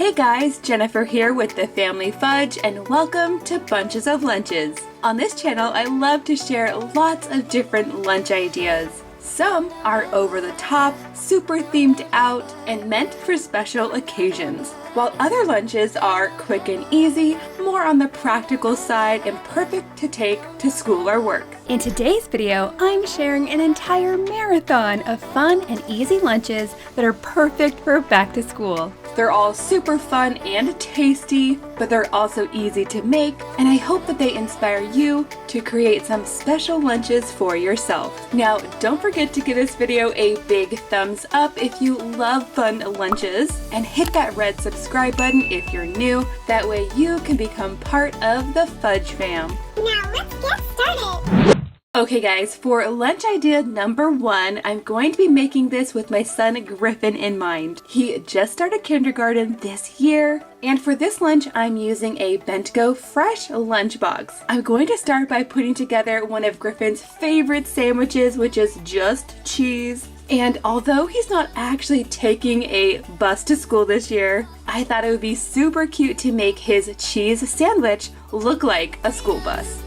Hey guys, Jennifer here with the Family Fudge and welcome to Bunches of Lunches. On this channel, I love to share lots of different lunch ideas. Some are over the top, super themed out, and meant for special occasions, while other lunches are quick and easy, more on the practical side, and perfect to take to school or work. In today's video, I'm sharing an entire marathon of fun and easy lunches that are perfect for back to school. They're all super fun and tasty, but they're also easy to make, and I hope that they inspire you to create some special lunches for yourself. Now, don't forget to give this video a big thumbs up if you love fun lunches, and hit that red subscribe button if you're new. That way you can become part of the Fudge fam. Now let's get started! Okay guys, for lunch idea number 1, I'm going to be making this with my son Griffin in mind. He just started kindergarten this year, and for this lunch I'm using a Bento Fresh lunchbox. I'm going to start by putting together one of Griffin's favorite sandwiches, which is just cheese. And although he's not actually taking a bus to school this year, I thought it would be super cute to make his cheese sandwich look like a school bus.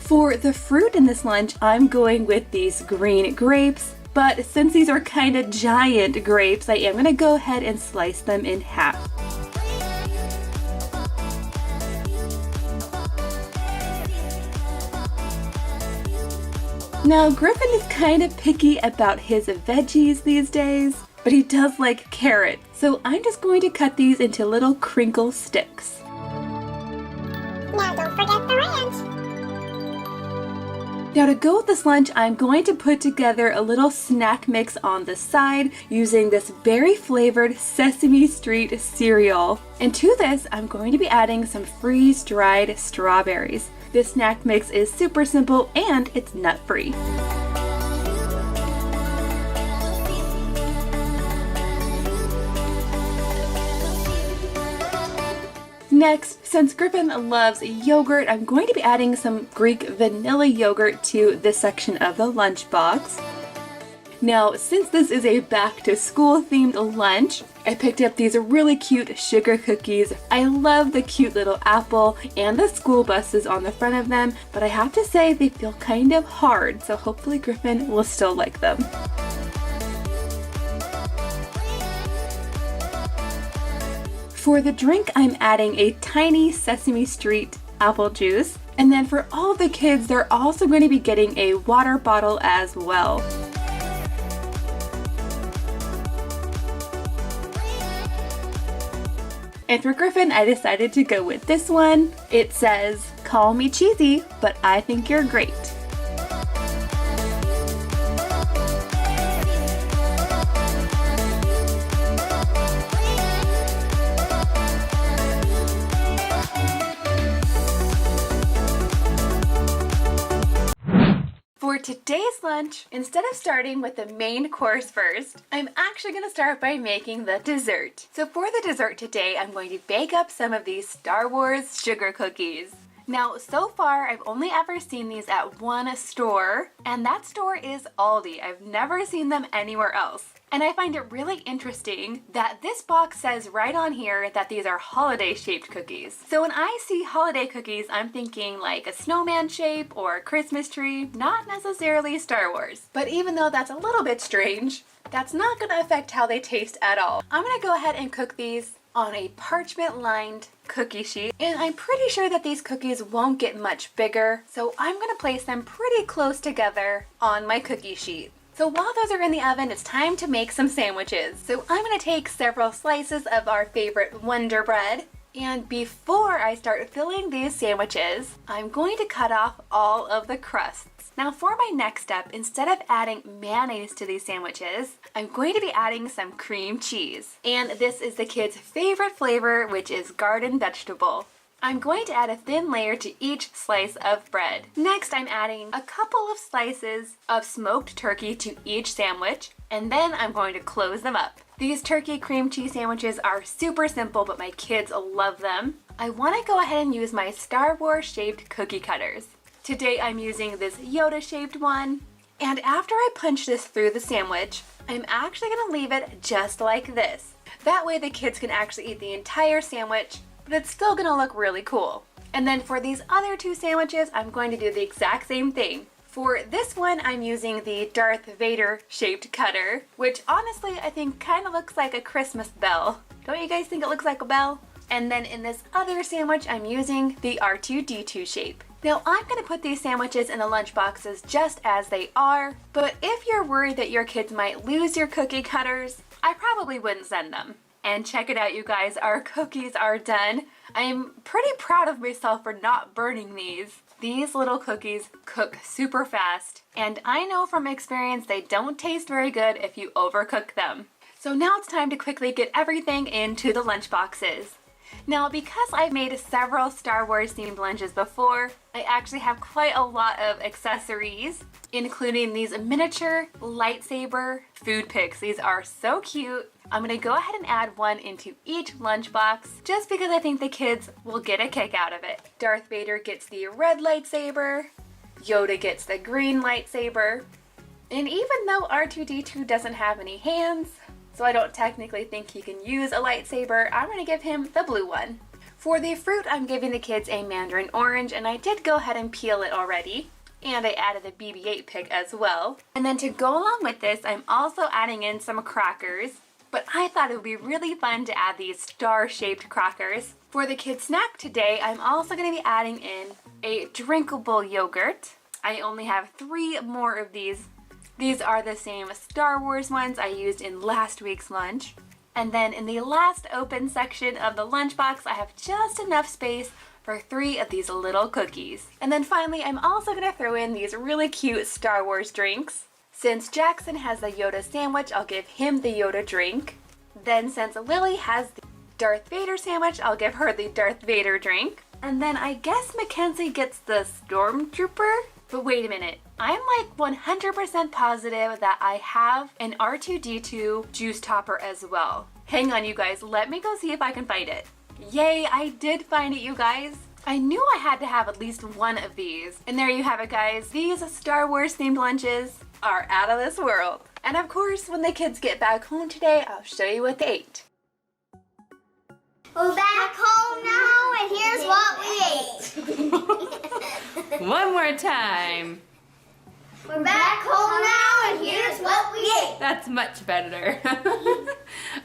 For the fruit in this lunch, I'm going with these green grapes, but since these are kind of giant grapes, I am going to go ahead and slice them in half. Now, Griffin is kind of picky about his veggies these days, but he does like carrot, so I'm just going to cut these into little crinkle sticks. Now don't forget the ranch! Now to go with this lunch, I'm going to put together a little snack mix on the side using this berry flavored Sesame Street cereal. And to this, I'm going to be adding some freeze-dried strawberries. This snack mix is super simple and it's nut-free. Next, since Griffin loves yogurt, I'm going to be adding some Greek vanilla yogurt to this section of the lunchbox. Now, since this is a back-to-school themed lunch, I picked up these really cute sugar cookies. I love the cute little apple and the school buses on the front of them, but I have to say they feel kind of hard, so hopefully Griffin will still like them. For the drink, I'm adding a tiny Sesame Street apple juice. And then for all the kids, they're also going to be getting a water bottle as well. And for Griffin, I decided to go with this one. It says, "Call me cheesy, but I think you're great." For today's lunch, instead of starting with the main course first, I'm actually going to start by making the dessert. So for the dessert today, I'm going to bake up some of these Star Wars sugar cookies. Now, so far, I've only ever seen these at one store, and that store is Aldi. I've never seen them anywhere else. And I find it really interesting that this box says right on here that these are holiday-shaped cookies. So when I see holiday cookies, I'm thinking like a snowman shape or a Christmas tree, not necessarily Star Wars. But even though that's a little bit strange, that's not going to affect how they taste at all. I'm going to go ahead and cook these on a parchment-lined cookie sheet, and I'm pretty sure that these cookies won't get much bigger, so I'm going to place them pretty close together on my cookie sheet. So while those are in the oven, it's time to make some sandwiches. So I'm going to take several slices of our favorite Wonder Bread, and before I start filling these sandwiches, I'm going to cut off all of the crusts. Now for my next step, instead of adding mayonnaise to these sandwiches, I'm going to be adding some cream cheese. And this is the kids' favorite flavor, which is garden vegetable. I'm going to add a thin layer to each slice of bread. Next, I'm adding a couple of slices of smoked turkey to each sandwich, and then I'm going to close them up. These turkey cream cheese sandwiches are super simple, but my kids love them. I want to go ahead and use my Star Wars shaped cookie cutters. Today I'm using this Yoda shaped one, and after I punch this through the sandwich, I'm actually going to leave it just like this. That way the kids can actually eat the entire sandwich, but it's still going to look really cool. And then for these other two sandwiches, I'm going to do the exact same thing. For this one, I'm using the Darth Vader shaped cutter, which honestly I think kind of looks like a Christmas bell. Don't you guys think it looks like a bell? And then in this other sandwich, I'm using the R2-D2 shape. Now I'm going to put these sandwiches in the lunch boxes just as they are, but if you're worried that your kids might lose your cookie cutters, I probably wouldn't send them. And check it out, you guys, our cookies are done. I'm pretty proud of myself for not burning these. These little cookies cook super fast, and I know from experience they don't taste very good if you overcook them. So now it's time to quickly get everything into the lunch boxes. Now, because I've made several Star Wars themed lunches before, I actually have quite a lot of accessories, including these miniature lightsaber food picks. These are so cute. I'm gonna go ahead and add one into each lunchbox just because I think the kids will get a kick out of it. Darth Vader gets the red lightsaber, Yoda gets the green lightsaber, and even though R2-D2 doesn't have any hands, so I don't technically think he can use a lightsaber, I'm gonna give him the blue one. For the fruit, I'm giving the kids a mandarin orange, and I did go ahead and peel it already. And I added the BB-8 pick as well. And then to go along with this, I'm also adding in some crackers. But I thought it would be really fun to add these star-shaped crackers. For the kids' snack today, I'm also going to be adding in a drinkable yogurt. I only have 3 more of these. These are the same Star Wars ones I used in last week's lunch. And then in the last open section of the lunchbox, I have just enough space for 3 of these little cookies. And then finally, I'm also going to throw in these really cute Star Wars drinks. Since Jackson has the Yoda sandwich, I'll give him the Yoda drink. Then since Lily has the Darth Vader sandwich, I'll give her the Darth Vader drink. And then I guess Mackenzie gets the Stormtrooper? But wait a minute, I'm like 100% positive that I have an R2-D2 juice topper as well. Hang on, you guys, let me go see if I can find it. Yay, I did find it, you guys. I knew I had to have at least one of these. And there you have it, guys. These Star Wars themed lunches are out of this world. And of course, when the kids get back home today, I'll show you what they ate. We're back home now, and here's what we ate. One more time. We're back home now, and here's what we ate. That's much better.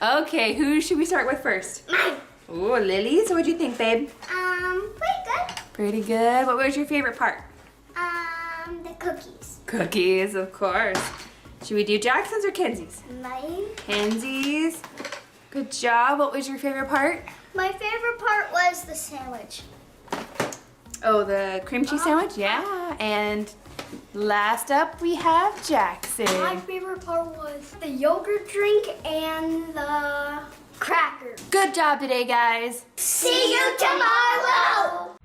Okay, who should we start with first? Mine. Oh, Lily, so what'd you think, babe? Pretty good. Pretty good. What was your favorite part? The cookies. Cookies, of course. Should we do Jackson's or Kenzie's? Mine. Kenzie's. Good job. What was your favorite part? My favorite part was the sandwich. Oh, the cream cheese sandwich? Yeah. And last up, we have Jackson. My favorite part was the yogurt drink and the cracker. Good job today, guys. See you tomorrow!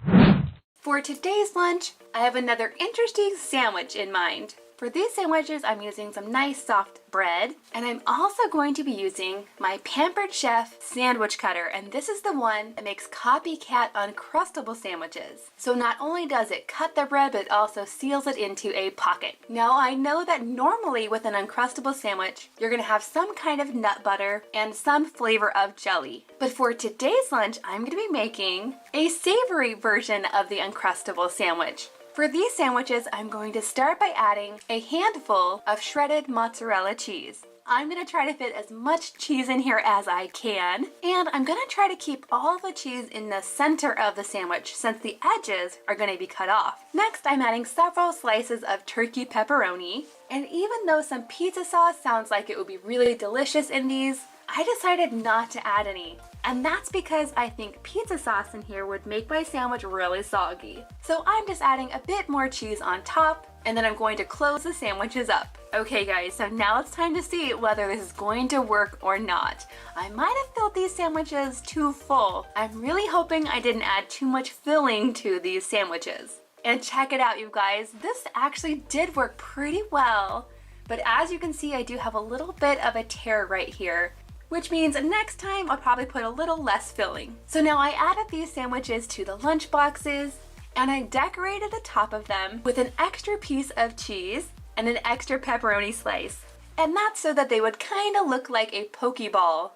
For today's lunch, I have another interesting sandwich in mind. For these sandwiches, I'm using some nice soft bread, and I'm also going to be using my Pampered Chef sandwich cutter, and this is the one that makes copycat uncrustable sandwiches. So not only does it cut the bread, but it also seals it into a pocket. Now I know that normally with an uncrustable sandwich, you're gonna have some kind of nut butter and some flavor of jelly. But for today's lunch, I'm gonna be making a savory version of the uncrustable sandwich. For these sandwiches, I'm going to start by adding a handful of shredded mozzarella cheese. I'm going to try to fit as much cheese in here as I can, and I'm going to try to keep all the cheese in the center of the sandwich since the edges are going to be cut off. Next, I'm adding several slices of turkey pepperoni, and even though some pizza sauce sounds like it would be really delicious in these, I decided not to add any. And that's because I think pizza sauce in here would make my sandwich really soggy. So I'm just adding a bit more cheese on top, and then I'm going to close the sandwiches up. Okay guys, so now it's time to see whether this is going to work or not. I might have filled these sandwiches too full. I'm really hoping I didn't add too much filling to these sandwiches. And check it out, you guys, this actually did work pretty well. But as you can see, I do have a little bit of a tear right here, which means next time I'll probably put a little less filling. So now I added these sandwiches to the lunch boxes, and I decorated the top of them with an extra piece of cheese and an extra pepperoni slice. And that's so that they would kind of look like a Pokeball.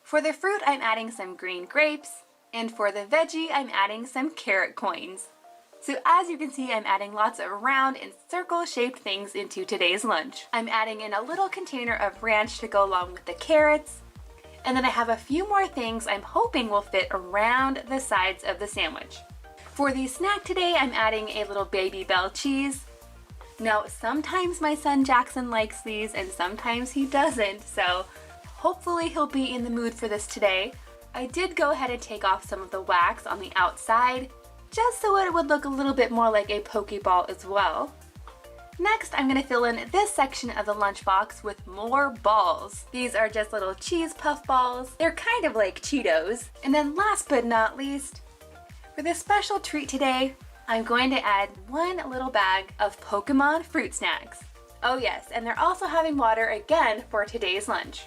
For the fruit, I'm adding some green grapes, and for the veggie, I'm adding some carrot coins. So as you can see, I'm adding lots of round and circle-shaped things into today's lunch. I'm adding in a little container of ranch to go along with the carrots, and then I have a few more things I'm hoping will fit around the sides of the sandwich. For the snack today, I'm adding a little Baby Bell cheese. Now, sometimes my son Jackson likes these and sometimes he doesn't, so hopefully he'll be in the mood for this today. I did go ahead and take off some of the wax on the outside, just so it would look a little bit more like a Pokeball as well. Next, I'm going to fill in this section of the lunchbox with more balls. These are just little cheese puff balls. They're kind of like Cheetos. And then last but not least, for this special treat today, I'm going to add one little bag of Pokemon fruit snacks. Oh yes, and they're also having water again for today's lunch.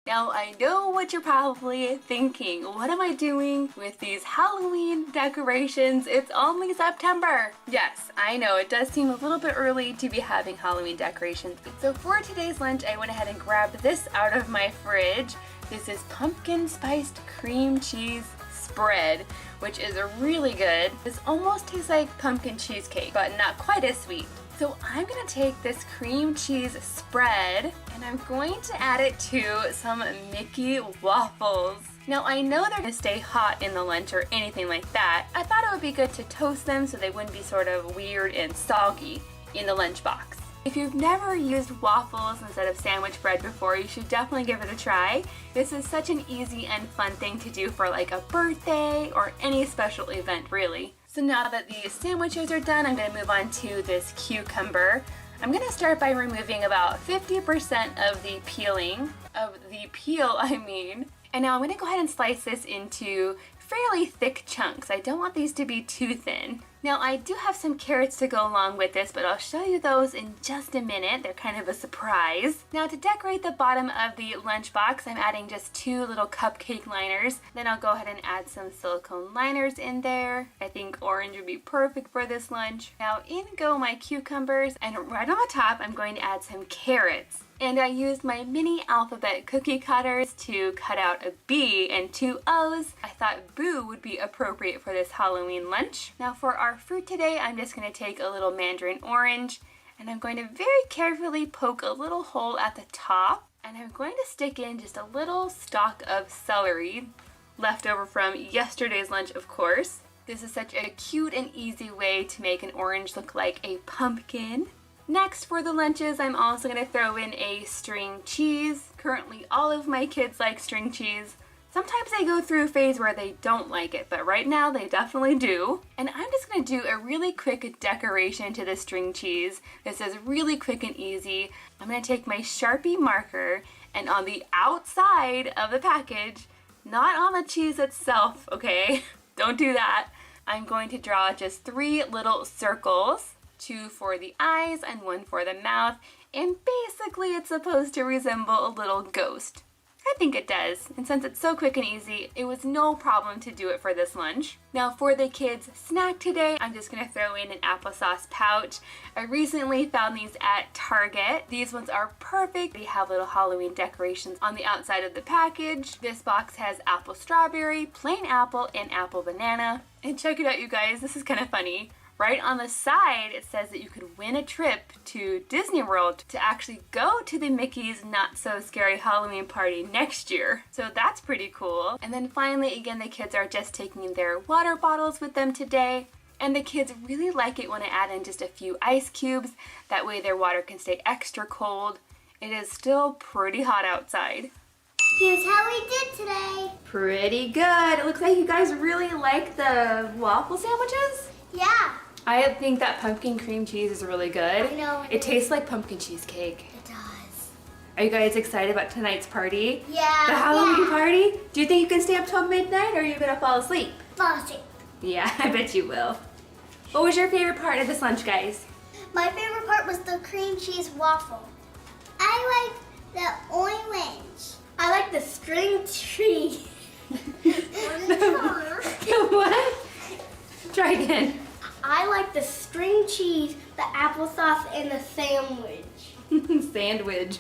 Now I know what you're probably thinking. What am I doing with these Halloween decorations? It's only September. Yes, I know it does seem a little bit early to be having Halloween decorations. So for today's lunch, I went ahead and grabbed this out of my fridge. This is pumpkin spiced cream cheese spread, which is really good. This almost tastes like pumpkin cheesecake, but not quite as sweet. So I'm gonna take this cream cheese spread and I'm going to add it to some Mickey waffles. Now I know they're gonna stay hot in the lunch or anything like that. I thought it would be good to toast them so they wouldn't be sort of weird and soggy in the lunchbox. If you've never used waffles instead of sandwich bread before, you should definitely give it a try. This is such an easy and fun thing to do for like a birthday or any special event really. So now that the sandwiches are done, I'm going to move on to this cucumber. I'm going to start by removing about 50% of the peel, And now I'm going to go ahead and slice this into fairly thick chunks. I don't want these to be too thin. Now I do have some carrots to go along with this, but I'll show you those in just a minute. They're kind of a surprise. Now to decorate the bottom of the lunchbox, I'm adding just 2 little cupcake liners. Then I'll go ahead and add some silicone liners in there. I think orange would be perfect for this lunch. Now in go my cucumbers, and right on the top I'm going to add some carrots. And I used my mini alphabet cookie cutters to cut out a B and 2 O's. I thought Boo would be appropriate for this Halloween lunch. Now for our fruit today, I'm just going to take a little mandarin orange and I'm going to very carefully poke a little hole at the top. And I'm going to stick in just a little stalk of celery, left over from yesterday's lunch, of course. This is such a cute and easy way to make an orange look like a pumpkin. Next, for the lunches, I'm also going to throw in a string cheese. Currently, all of my kids like string cheese. Sometimes they go through a phase where they don't like it, but right now they definitely do. And I'm just going to do a really quick decoration to the string cheese. This is really quick and easy. I'm going to take my Sharpie marker and on the outside of the package, not on the cheese itself, okay? Don't do that. I'm going to draw just 3 little circles. 2 for the eyes and 1 for the mouth, and basically it's supposed to resemble a little ghost. I think it does, and since it's so quick and easy, it was no problem to do it for this lunch. Now for the kids' snack today, I'm just going to throw in an applesauce pouch. I recently found these at Target. These ones are perfect. They have little Halloween decorations on the outside of the package. This box has apple strawberry, plain apple, and apple banana. And check it out, you guys, this is kind of funny. Right on the side, it says that you could win a trip to Disney World to actually go to the Mickey's Not So Scary Halloween party next year. So that's pretty cool. And then finally, again, the kids are just taking their water bottles with them today. And the kids really like it when I add in just a few ice cubes. That way their water can stay extra cold. It is still pretty hot outside. Here's how we did today. Pretty good. It looks like you guys really like the waffle sandwiches. Yeah. I think that pumpkin cream cheese is really good. I know. It tastes like pumpkin cheesecake. It does. Are you guys excited about tonight's party? Yeah. The Halloween party? Do you think you can stay up till midnight or are you gonna fall asleep? Fall asleep. Yeah, I bet you will. What was your favorite part of this lunch, guys? My favorite part was the cream cheese waffle. I like the orange. I like the string cheese. What? Try again. I like the string cheese, the applesauce, and the sandwich. Sandwich.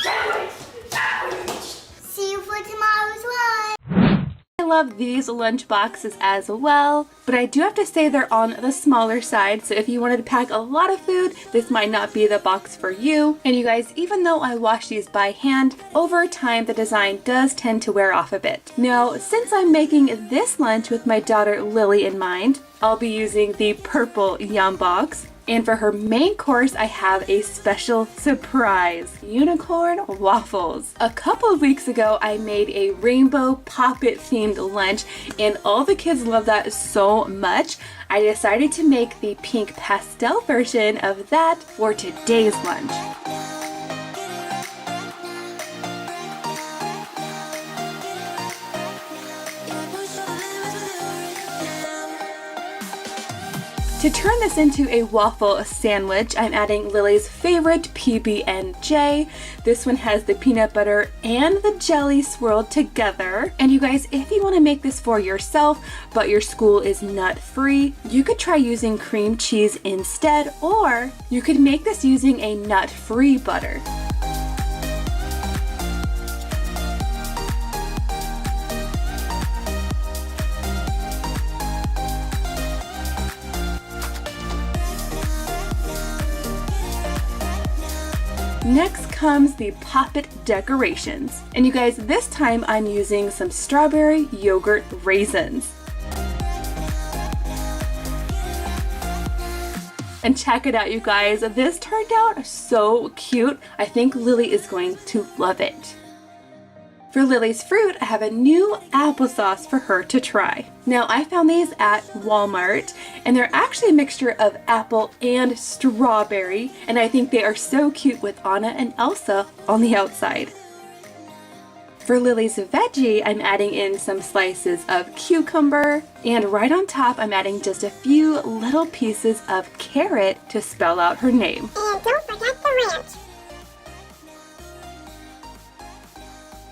Sandwich. See you for tomorrow's lunch. I love these lunch boxes as well, but I do have to say they're on the smaller side, so if you wanted to pack a lot of food, this might not be the box for you. And you guys, even though I wash these by hand, over time the design does tend to wear off a bit. Now, since I'm making this lunch with my daughter Lily in mind, I'll be using the purple Yum box. And for her main course, I have a special surprise, unicorn waffles. A couple of weeks ago, I made a rainbow poppet themed lunch and all the kids love that so much. I decided to make the pink pastel version of that for today's lunch. To turn this into a waffle sandwich, I'm adding Lily's favorite PB&J. This one has the peanut butter and the jelly swirled together. And you guys, if you want to make this for yourself, but your school is nut-free, you could try using cream cheese instead, or you could make this using a nut-free butter. Next comes the poppet decorations. And you guys, this time I'm using some strawberry yogurt raisins. And check it out, you guys. This turned out so cute. I think Lily is going to love it. For Lily's fruit, I have a new applesauce for her to try. Now, I found these at Walmart, and they're actually a mixture of apple and strawberry, and I think they are so cute with Anna and Elsa on the outside. For Lily's veggie, I'm adding in some slices of cucumber, and right on top, I'm adding just a few little pieces of carrot to spell out her name. And don't forget the ranch.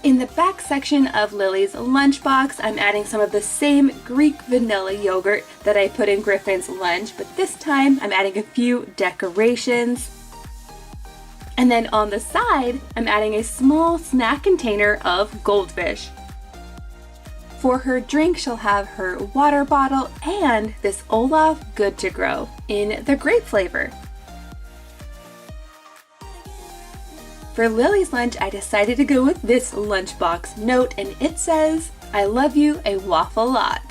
In the back section of Lily's lunchbox, I'm adding some of the same Greek vanilla yogurt that I put in Griffin's lunch, but this time I'm adding a few decorations. And then on the side, I'm adding a small snack container of goldfish. For her drink, she'll have her water bottle and this Olaf Good to Grow in the grape flavor. For Lily's lunch, I decided to go with this lunchbox note, and it says, "I love you a waffle lot."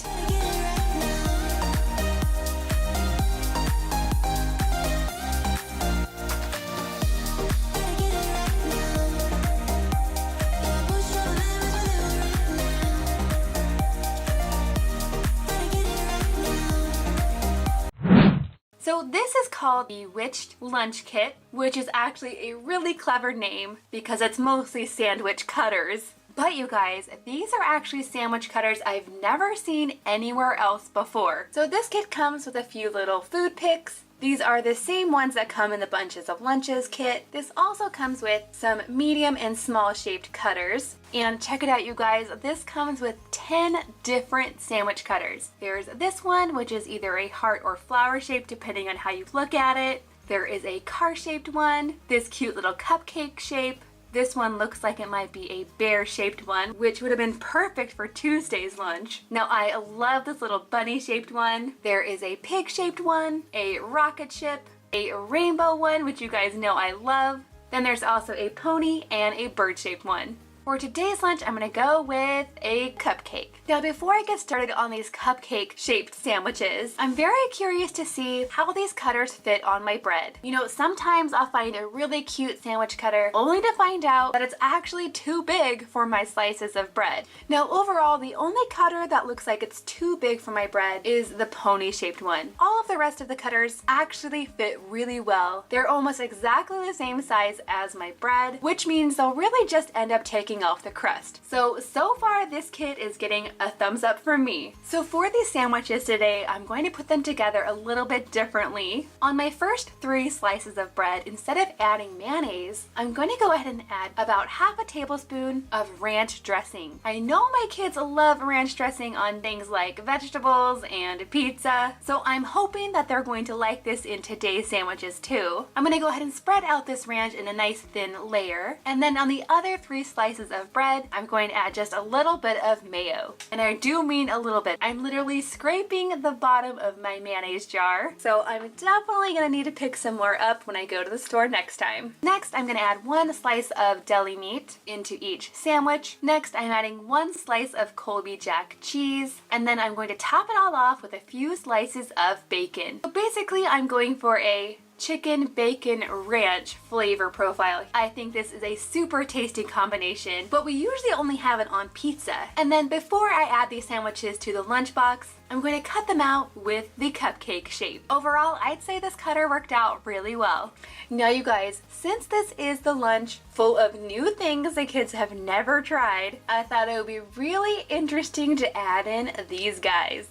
So this is called the Witched Lunch Kit, which is actually a really clever name because it's mostly sandwich cutters. But you guys, these are actually sandwich cutters I've never seen anywhere else before. So this kit comes with a few little food picks. These are the same ones that come in the Bunches of Lunches kit. This also comes with some medium and small shaped cutters. And check it out, you guys, this comes with 10 different sandwich cutters. There's this one, which is either a heart or flower shape depending on how you look at it. There is a car-shaped one, this cute little cupcake shape. This one looks like it might be a bear-shaped one, which would have been perfect for Tuesday's lunch. Now, I love this little bunny-shaped one. There is a pig-shaped one, a rocket ship, a rainbow one, which you guys know I love. Then there's also a pony and a bird-shaped one. For today's lunch, I'm gonna go with a cupcake. Now, before I get started on these cupcake-shaped sandwiches, I'm very curious to see how these cutters fit on my bread. You know, sometimes I'll find a really cute sandwich cutter only to find out that it's actually too big for my slices of bread. Now, overall, the only cutter that looks like it's too big for my bread is the pony-shaped one. All of the rest of the cutters actually fit really well. They're almost exactly the same size as my bread, which means they'll really just end up taking off the crust. So far this kit is getting a thumbs up from me. So for these sandwiches today, I'm going to put them together a little bit differently. On my first 3 slices of bread, instead of adding mayonnaise, I'm going to go ahead and add about half a tablespoon of ranch dressing. I know my kids love ranch dressing on things like vegetables and pizza, so I'm hoping that they're going to like this in today's sandwiches too. I'm going to go ahead and spread out this ranch in a nice thin layer, and then on the other 3 slices of bread, I'm going to add just a little bit of mayo. And I do mean a little bit. I'm literally scraping the bottom of my mayonnaise jar, so I'm definitely going to need to pick some more up when I go to the store next time. Next, I'm going to add 1 slice of deli meat into each sandwich. Next, I'm adding 1 slice of Colby Jack cheese, and then I'm going to top it all off with a few slices of bacon. So basically, I'm going for a chicken bacon ranch flavor profile. I think this is a super tasty combination, but we usually only have it on pizza. And then before I add these sandwiches to the lunchbox, I'm going to cut them out with the cupcake shape. Overall, I'd say this cutter worked out really well. Now you guys, since this is the lunch full of new things the kids have never tried, I thought it would be really interesting to add in these guys.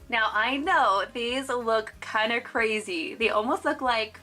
Now I know these look kind of crazy. They almost look like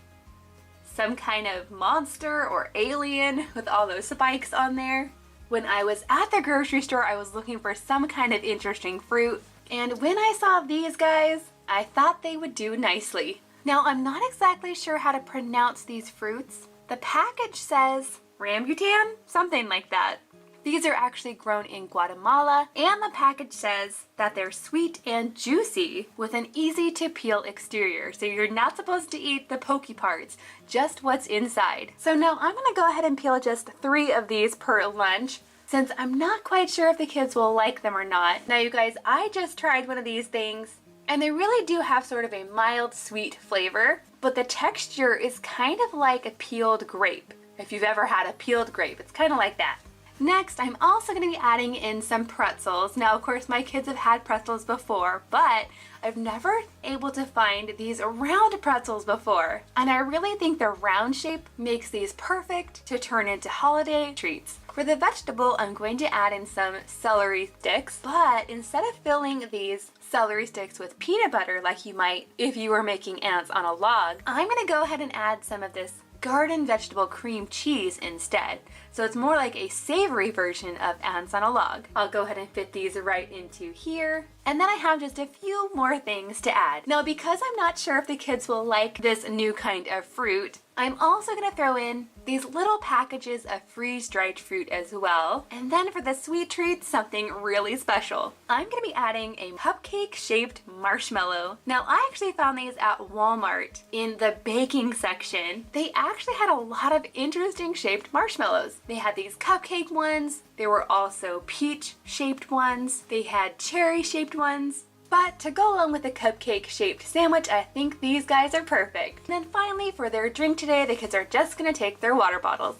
some kind of monster or alien with all those spikes on there. When I was at the grocery store, I was looking for some kind of interesting fruit, and when I saw these guys, I thought they would do nicely. Now I'm not exactly sure how to pronounce these fruits. The package says rambutan, something like that. These are actually grown in Guatemala, and the package says that they're sweet and juicy with an easy to peel exterior. So you're not supposed to eat the pokey parts, just what's inside. So now I'm gonna go ahead and peel just 3 of these per lunch, since I'm not quite sure if the kids will like them or not. Now you guys, I just tried one of these things, and they really do have sort of a mild sweet flavor, but the texture is kind of like a peeled grape. If you've ever had a peeled grape, it's kind of like that. Next, I'm also going to be adding in some pretzels. Now, of course, my kids have had pretzels before, but I've never been able to find these round pretzels before. And I really think the round shape makes these perfect to turn into holiday treats. For the vegetable, I'm going to add in some celery sticks, but instead of filling these celery sticks with peanut butter like you might if you were making ants on a log, I'm going to go ahead and add some of this garden vegetable cream cheese instead. So it's more like a savory version of ants on a log. I'll go ahead and fit these right into here. And then I have just a few more things to add. Now, because I'm not sure if the kids will like this new kind of fruit, I'm also going to throw in these little packages of freeze-dried fruit as well. And then for the sweet treats, something really special. I'm going to be adding a cupcake-shaped marshmallow. Now, I actually found these at Walmart in the baking section. They actually had a lot of interesting shaped marshmallows. They had these cupcake ones. There were also peach-shaped ones. They had cherry-shaped ones. But to go along with the cupcake-shaped sandwich, I think these guys are perfect. And then finally, for their drink today, the kids are just gonna take their water bottles.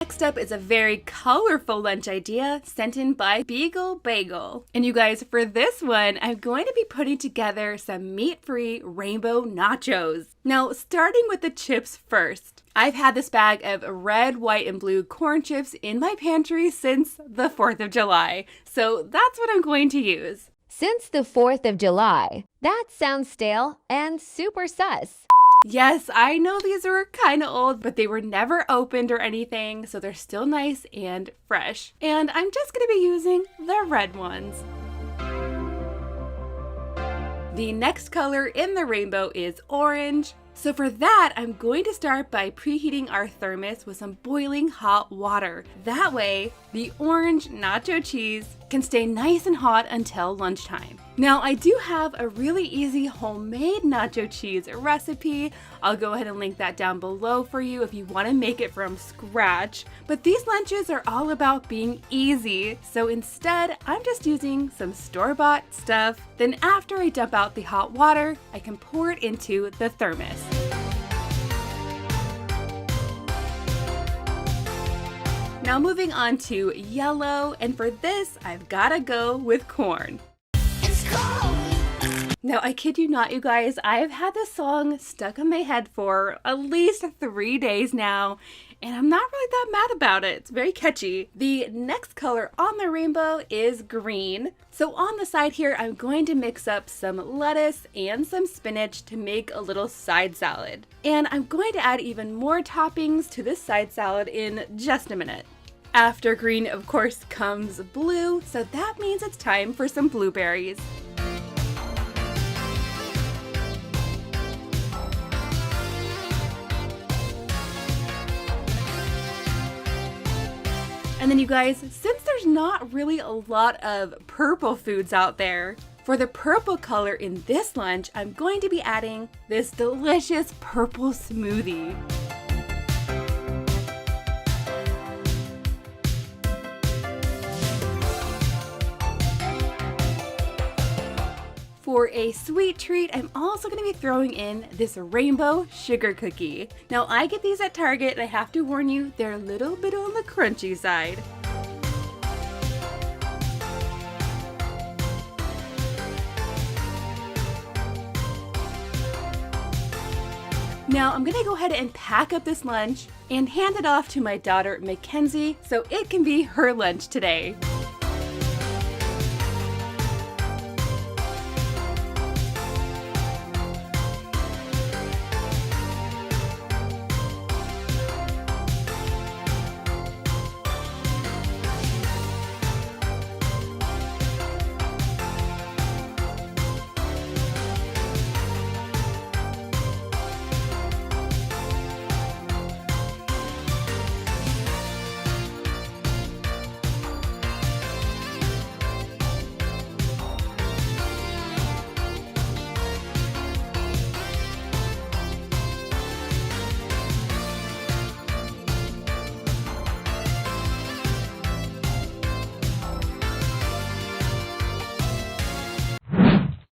Next up is a very colorful lunch idea sent in by Beagle Bagel. And you guys, for this one, I'm going to be putting together some meat-free rainbow nachos. Now, starting with the chips first. I've had this bag of red, white, and blue corn chips in my pantry since the 4th of July. So that's what I'm going to use. Since the 4th of July. That sounds stale and super sus. Yes, I know these are kind of old, but they were never opened or anything, so they're still nice and fresh. And I'm just going to be using the red ones. The next color in the rainbow is orange. So for that, I'm going to start by preheating our thermos with some boiling hot water. That way, the orange nacho cheese can stay nice and hot until lunchtime. Now I do have a really easy homemade nacho cheese recipe. I'll go ahead and link that down below for you if you want to make it from scratch. But these lunches are all about being easy, so instead I'm just using some store-bought stuff. Then after I dump out the hot water, I can pour it into the thermos. Now moving on to yellow, and for this I've gotta go with corn. Now, I kid you not, you guys, I have had this song stuck in my head for at least 3 days now, and I'm not really that mad about it. It's very catchy. The next color on the rainbow is green. So on the side here, I'm going to mix up some lettuce and some spinach to make a little side salad. And I'm going to add even more toppings to this side salad in just a minute. After green, of course, comes blue, so that means it's time for some blueberries. And then you guys, since there's not really a lot of purple foods out there, for the purple color in this lunch, I'm going to be adding this delicious purple smoothie. For a sweet treat, I'm also going to be throwing in this rainbow sugar cookie. Now, I get these at Target, and I have to warn you, they're a little bit on the crunchy side. Now, I'm going to go ahead and pack up this lunch and hand it off to my daughter, Mackenzie, so it can be her lunch today.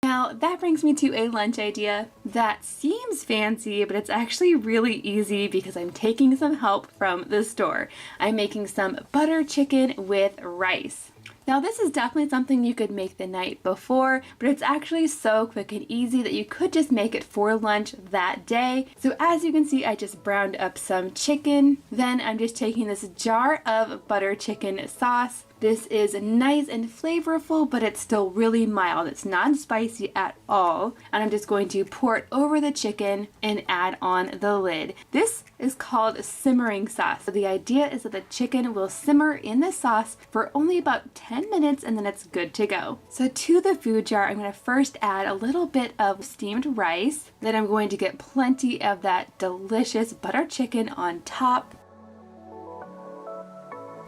Now that brings me to a lunch idea that seems fancy, but it's actually really easy because I'm taking some help from the store. I'm making some butter chicken with rice. Now this is definitely something you could make the night before, but it's actually so quick and easy that you could just make it for lunch that day. So as you can see, I just browned up some chicken. Then I'm just taking this jar of butter chicken sauce. This is nice and flavorful, but it's still really mild. It's not spicy at all. And I'm just going to pour it over the chicken and add on the lid. This is called simmering sauce. So the idea is that the chicken will simmer in the sauce for only about 10 minutes and then it's good to go. So to the food jar, I'm going to first add a little bit of steamed rice. Then I'm going to get plenty of that delicious butter chicken on top.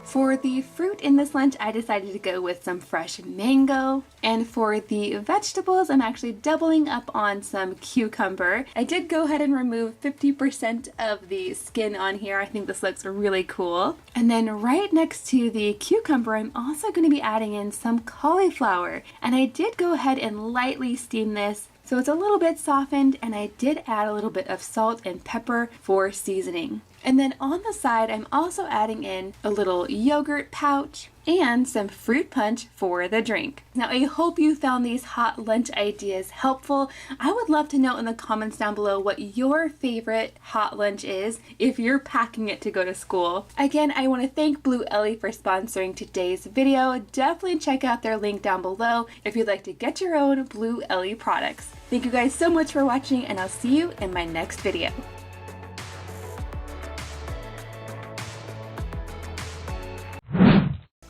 For the fruit in this lunch, I decided to go with some fresh mango. And for the vegetables, I'm actually doubling up on some cucumber. I did go ahead and remove 50% of the skin on here. I think this looks really cool. And then right next to the cucumber, I'm also going to be adding in some cauliflower. And I did go ahead and lightly steam this, so it's a little bit softened, and I did add a little bit of salt and pepper for seasoning. And then on the side, I'm also adding in a little yogurt pouch and some fruit punch for the drink. Now, I hope you found these hot lunch ideas helpful. I would love to know in the comments down below what your favorite hot lunch is if you're packing it to go to school. Again, I want to thank Blue Ellie for sponsoring today's video. Definitely check out their link down below if you'd like to get your own Blue Ellie products. Thank you guys so much for watching, and I'll see you in my next video.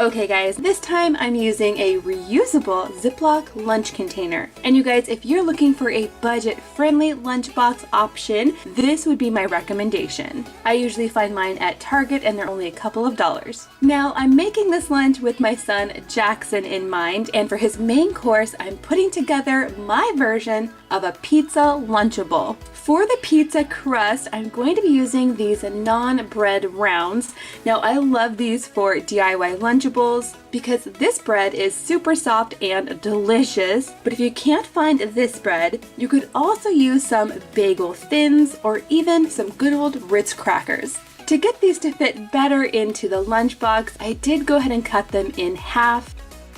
Okay guys, this time I'm using a reusable Ziploc lunch container. And you guys, if you're looking for a budget-friendly lunchbox option, this would be my recommendation. I usually find mine at Target and they're only a couple of dollars. Now, I'm making this lunch with my son Jackson in mind, and for his main course, I'm putting together my version of a pizza Lunchable. For the pizza crust, I'm going to be using these non-bread rounds. Now, I love these for DIY Lunchables because this bread is super soft and delicious. But if you can't find this bread, you could also use some bagel thins or even some good old Ritz crackers. To get these to fit better into the lunchbox, I did go ahead and cut them in half.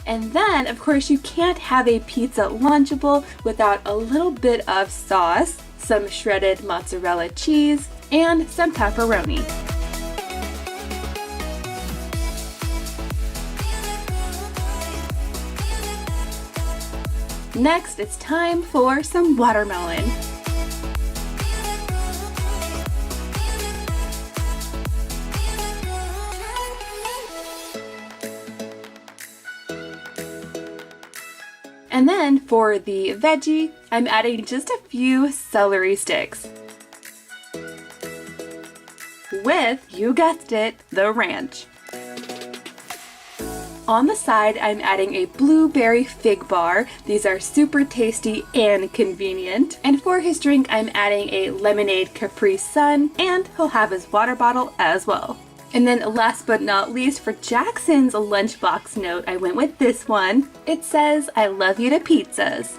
And then, of course, you can't have a pizza Lunchable without a little bit of sauce, some shredded mozzarella cheese, and some pepperoni. Next, it's time for some watermelon. And then for the veggie, I'm adding just a few celery sticks with, you guessed it, the ranch. On the side, I'm adding a blueberry fig bar. These are super tasty and convenient. And for his drink, I'm adding a lemonade Capri Sun, and he'll have his water bottle as well. And then last but not least, for Jackson's lunchbox note, I went with this one. It says, "I love you to pizzas."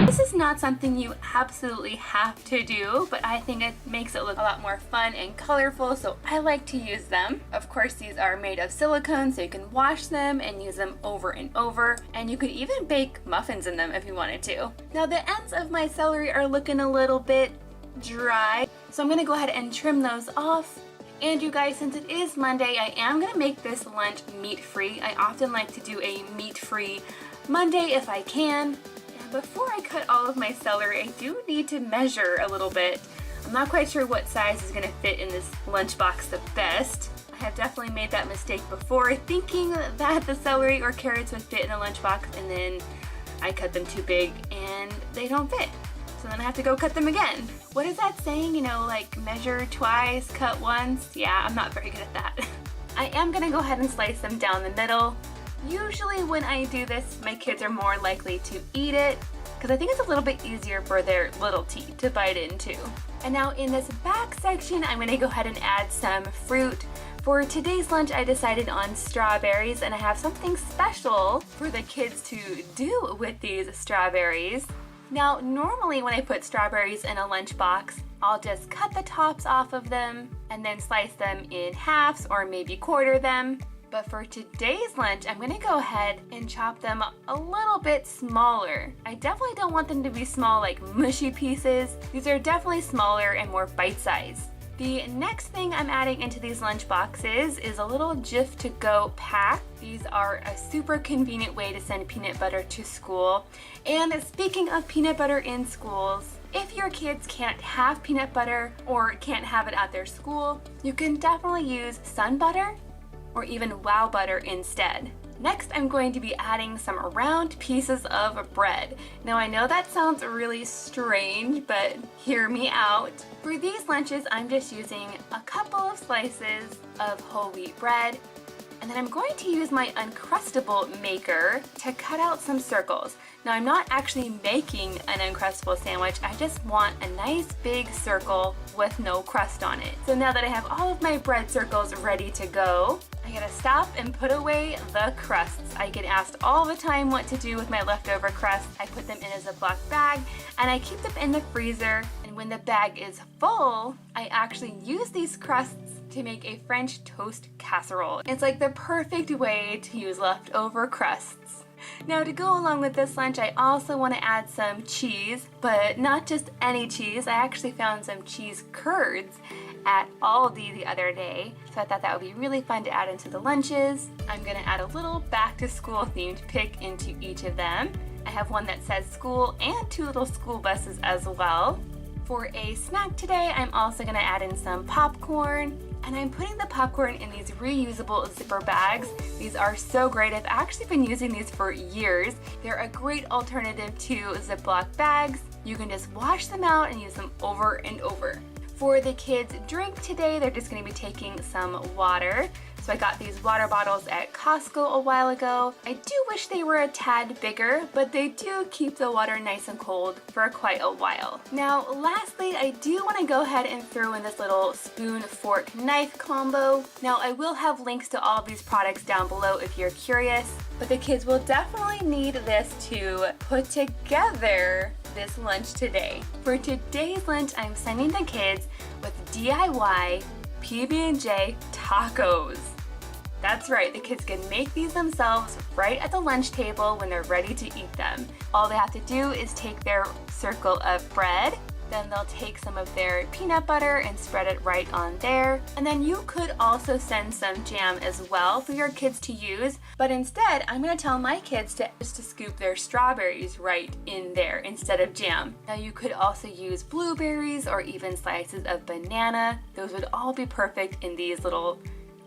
This is not something you absolutely have to do, but I think it makes it look a lot more fun and colorful, so I like to use them. Of course, these are made of silicone, so you can wash them and use them over and over, and you could even bake muffins in them if you wanted to. Now, the ends of my celery are looking a little bit dry, so I'm gonna go ahead and trim those off. And you guys, since it is Monday, I am gonna make this lunch meat-free. I often like to do a meat-free Monday if I can. Before I cut all of my celery, I do need to measure a little bit. I'm not quite sure what size is going to fit in this lunchbox the best. I have definitely made that mistake before, thinking that the celery or carrots would fit in a lunchbox, and then I cut them too big and they don't fit. So then I have to go cut them again. What is that saying? You know, like measure twice, cut once? Yeah, I'm not very good at that. I am going to go ahead and slice them down the middle. Usually when I do this, my kids are more likely to eat it because I think it's a little bit easier for their little teeth to bite into. And now in this back section, I'm gonna go ahead and add some fruit. For today's lunch, I decided on strawberries, and I have something special for the kids to do with these strawberries. Now, normally when I put strawberries in a lunchbox, I'll just cut the tops off of them and then slice them in halves or maybe quarter them. But for today's lunch, I'm gonna go ahead and chop them a little bit smaller. I definitely don't want them to be small like mushy pieces. These are definitely smaller and more bite-sized. The next thing I'm adding into these lunch boxes is a little Jif to go pack. These are a super convenient way to send peanut butter to school. And speaking of peanut butter in schools, if your kids can't have peanut butter or can't have it at their school, you can definitely use Sun Butter or even Wow Butter instead. Next, I'm going to be adding some round pieces of bread. Now, I know that sounds really strange, but hear me out. For these lunches, I'm just using a couple of slices of whole wheat bread, and then I'm going to use my uncrustable maker to cut out some circles. Now, I'm not actually making an uncrustable sandwich, I just want a nice big circle with no crust on it. So now that I have all of my bread circles ready to go, I gotta stop and put away the crusts. I get asked all the time what to do with my leftover crusts. I put them in a Ziploc bag and I keep them in the freezer. And when the bag is full, I actually use these crusts to make a French toast casserole. It's like the perfect way to use leftover crusts. Now, to go along with this lunch, I also want to add some cheese, but not just any cheese. I actually found some cheese curds at Aldi the other day, so I thought that would be really fun to add into the lunches. I'm going to add a little back to school themed pick into each of them. I have one that says school and two little school buses as well. For a snack today, I'm also gonna add in some popcorn, and I'm putting the popcorn in these reusable zipper bags. These are so great. I've actually been using these for years. They're a great alternative to Ziploc bags. You can just wash them out and use them over and over. For the kids' drink today, they're just gonna be taking some water. So I got these water bottles at Costco a while ago. I do wish they were a tad bigger, but they do keep the water nice and cold for quite a while. Now, lastly, I do want to go ahead and throw in this little spoon, fork, knife combo. Now, I will have links to all of these products down below if you're curious, but the kids will definitely need this to put together this lunch today. For today's lunch, I'm sending the kids with DIY PB&J tacos. That's right, the kids can make these themselves right at the lunch table when they're ready to eat them. All they have to do is take their circle of bread, then they'll take some of their peanut butter and spread it right on there. And then you could also send some jam as well for your kids to use, but instead I'm gonna tell my kids to scoop their strawberries right in there instead of jam. Now you could also use blueberries or even slices of banana. Those would all be perfect in these little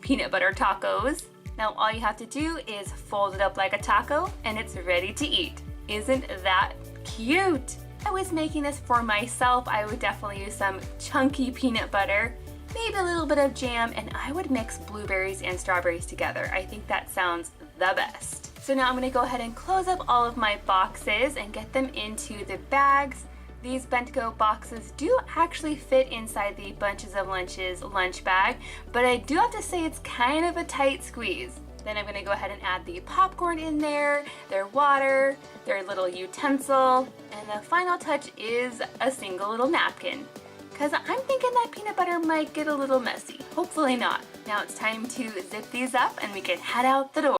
peanut butter tacos. Now all you have to do is fold it up like a taco and it's ready to eat. Isn't that cute? If I was making this for myself, I would definitely use some chunky peanut butter, maybe a little bit of jam, and I would mix blueberries and strawberries together. I think that sounds the best. So now I'm gonna go ahead and close up all of my boxes and get them into the bags. These Bento boxes do actually fit inside the Bunches of Lunches lunch bag, but I do have to say it's kind of a tight squeeze. Then I'm gonna go ahead and add the popcorn in there, their water, their little utensil, and the final touch is a single little napkin. Because I'm thinking that peanut butter might get a little messy. Hopefully not. Now it's time to zip these up and we can head out the door.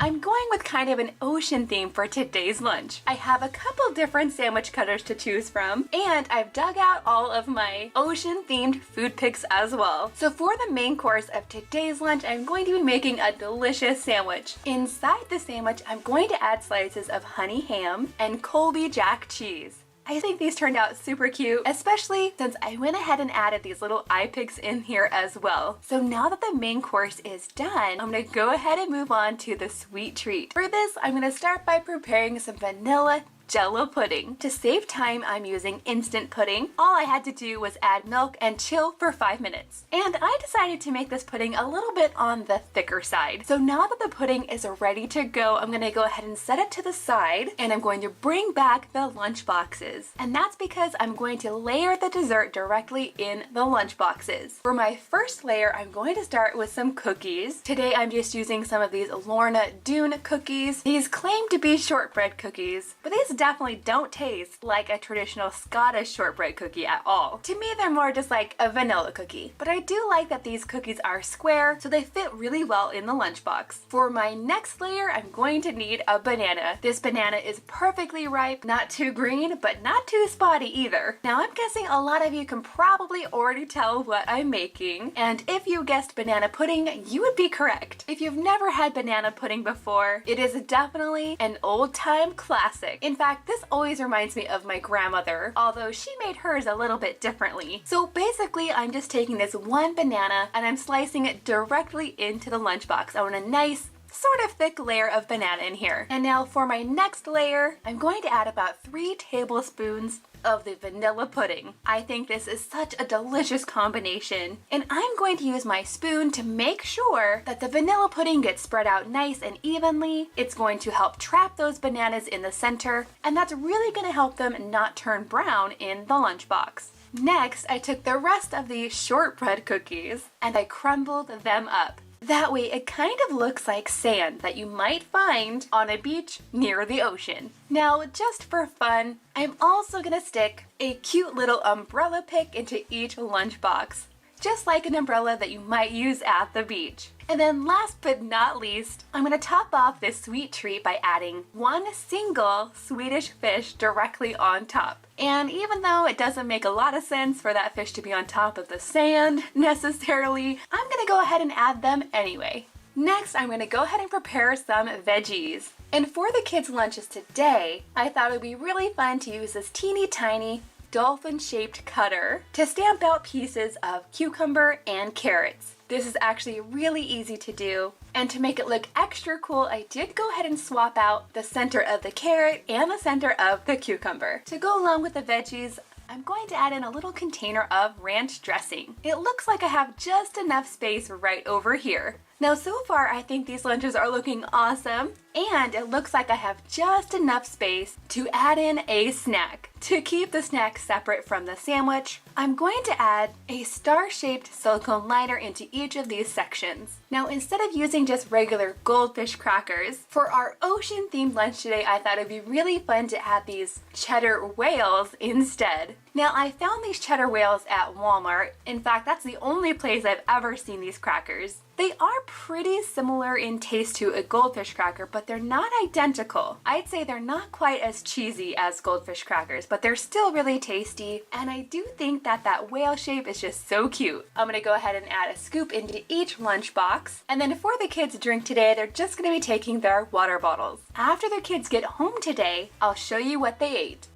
I'm going with kind of an ocean theme for today's lunch. I have a couple different sandwich cutters to choose from, and I've dug out all of my ocean themed food picks as well. So for the main course of today's lunch, I'm going to be making a delicious sandwich. Inside the sandwich, I'm going to add slices of honey ham and Colby Jack cheese. I think these turned out super cute, especially since I went ahead and added these little eye picks in here as well. So now that the main course is done, I'm gonna go ahead and move on to the sweet treat. For this, I'm gonna start by preparing some vanilla Jello pudding. To save time, I'm using instant pudding. All I had to do was add milk and chill for 5 minutes. And I decided to make this pudding a little bit on the thicker side. So now that the pudding is ready to go, I'm gonna go ahead and set it to the side, and I'm going to bring back the lunch boxes. And that's because I'm going to layer the dessert directly in the lunch boxes. For my first layer, I'm going to start with some cookies. Today, I'm just using some of these Lorna Doone cookies. These claim to be shortbread cookies, but these definitely don't taste like a traditional Scottish shortbread cookie at all. To me, they're more just like a vanilla cookie. But I do like that these cookies are square, so they fit really well in the lunchbox. For my next layer, I'm going to need a banana. This banana is perfectly ripe, not too green, but not too spotty either. Now, I'm guessing a lot of you can probably already tell what I'm making, and if you guessed banana pudding, you would be correct. If you've never had banana pudding before, it is definitely an old-time classic. In fact, this always reminds me of my grandmother, although she made hers a little bit differently. So basically, I'm just taking this one banana and I'm slicing it directly into the lunchbox. I want a nice, sort of thick layer of banana in here. And now for my next layer, I'm going to add about 3 tablespoons of the vanilla pudding. I think this is such a delicious combination, and I'm going to use my spoon to make sure that the vanilla pudding gets spread out nice and evenly. It's going to help trap those bananas in the center, and that's really going to help them not turn brown in the lunchbox. Next, I took the rest of the shortbread cookies and I crumbled them up. That way it kind of looks like sand that you might find on a beach near the ocean. Now, just for fun, I'm also gonna stick a cute little umbrella pick into each lunchbox, just like an umbrella that you might use at the beach. And then last but not least, I'm gonna top off this sweet treat by adding one single Swedish fish directly on top. And even though it doesn't make a lot of sense for that fish to be on top of the sand necessarily, I'm gonna go ahead and add them anyway. Next, I'm gonna go ahead and prepare some veggies. And for the kids' lunches today, I thought it would be really fun to use this teeny tiny dolphin-shaped cutter to stamp out pieces of cucumber and carrots. This is actually really easy to do. And to make it look extra cool, I did go ahead and swap out the center of the carrot and the center of the cucumber. To go along with the veggies, I'm going to add in a little container of ranch dressing. It looks like I have just enough space right over here. Now so far I think these lunches are looking awesome, and it looks like I have just enough space to add in a snack. To keep the snack separate from the sandwich, I'm going to add a star-shaped silicone liner into each of these sections. Now instead of using just regular goldfish crackers, for our ocean-themed lunch today I thought it would be really fun to add these cheddar whales instead. Now I found these cheddar whales at Walmart. In fact, that's the only place I've ever seen these crackers. They are pretty similar in taste to a goldfish cracker, but they're not identical. I'd say they're not quite as cheesy as goldfish crackers, but they're still really tasty, and I do think that that whale shape is just so cute. I'm gonna go ahead and add a scoop into each lunchbox, and then for the kids' drink today, they're just gonna be taking their water bottles. After the kids get home today, I'll show you what they ate.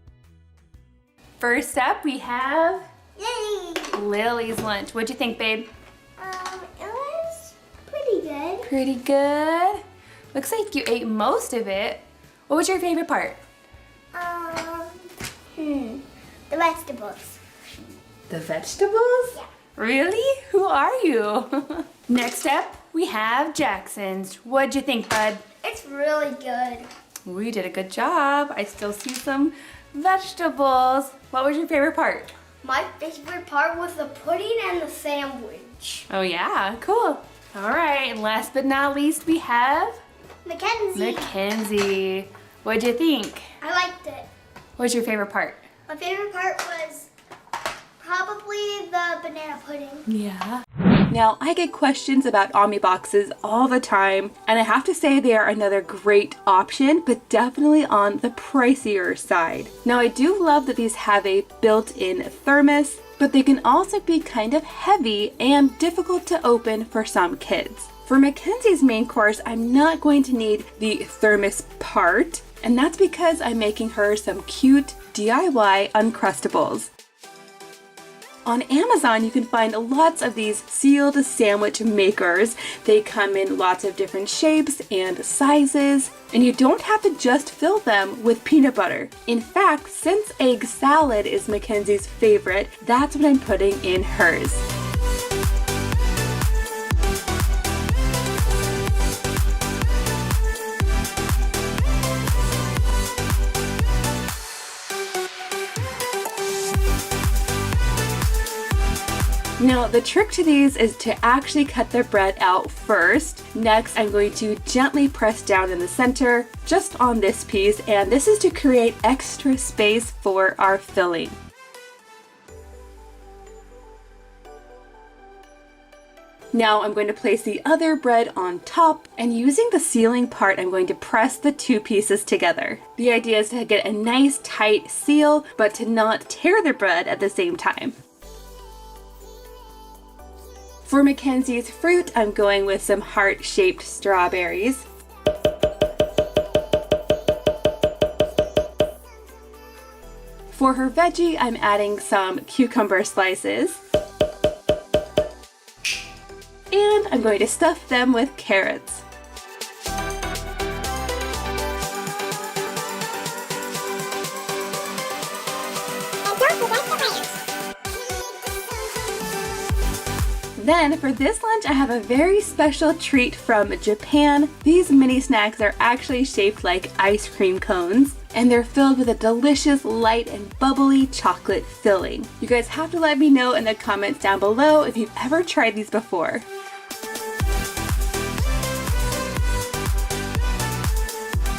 First up, we have Yay! Lily's lunch. What'd you think, babe? It was pretty good. Pretty good. Looks like you ate most of it. What was your favorite part? The vegetables. The vegetables? Yeah. Really? Who are you? Next up, we have Jackson's. What'd you think, bud? It's really good. We did a good job. I still see some vegetables. What was your favorite part? My favorite part was the pudding and the sandwich. Oh yeah, cool. All right, and last but not least, we have Mackenzie. What'd you think? I liked it. What was your favorite part? My favorite part was probably the banana pudding. Yeah. Now, I get questions about Omni boxes all the time, and I have to say they are another great option, but definitely on the pricier side. Now, I do love that these have a built-in thermos, but they can also be kind of heavy and difficult to open for some kids. For Mackenzie's main course, I'm not going to need the thermos part, and that's because I'm making her some cute DIY uncrustables. On Amazon, you can find lots of these sealed sandwich makers. They come in lots of different shapes and sizes, and you don't have to just fill them with peanut butter. In fact, since egg salad is Mackenzie's favorite, that's what I'm putting in hers. Now, the trick to these is to actually cut the bread out first. Next, I'm going to gently press down in the center, just on this piece, and this is to create extra space for our filling. Now I'm going to place the other bread on top, and using the sealing part, I'm going to press the two pieces together. The idea is to get a nice tight seal, but to not tear the bread at the same time. For Mackenzie's fruit, I'm going with some heart-shaped strawberries. For her veggie, I'm adding some cucumber slices. And I'm going to stuff them with carrots. Then for this lunch, I have a very special treat from Japan. These mini snacks are actually shaped like ice cream cones, and they're filled with a delicious light and bubbly chocolate filling. You guys have to let me know in the comments down below if you've ever tried these before.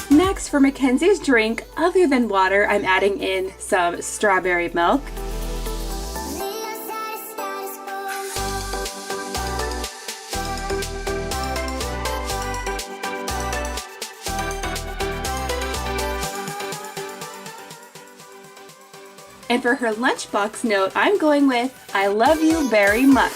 Next, for Mackenzie's drink, other than water, I'm adding in some strawberry milk. And for her lunchbox note, I'm going with, "I love you very much."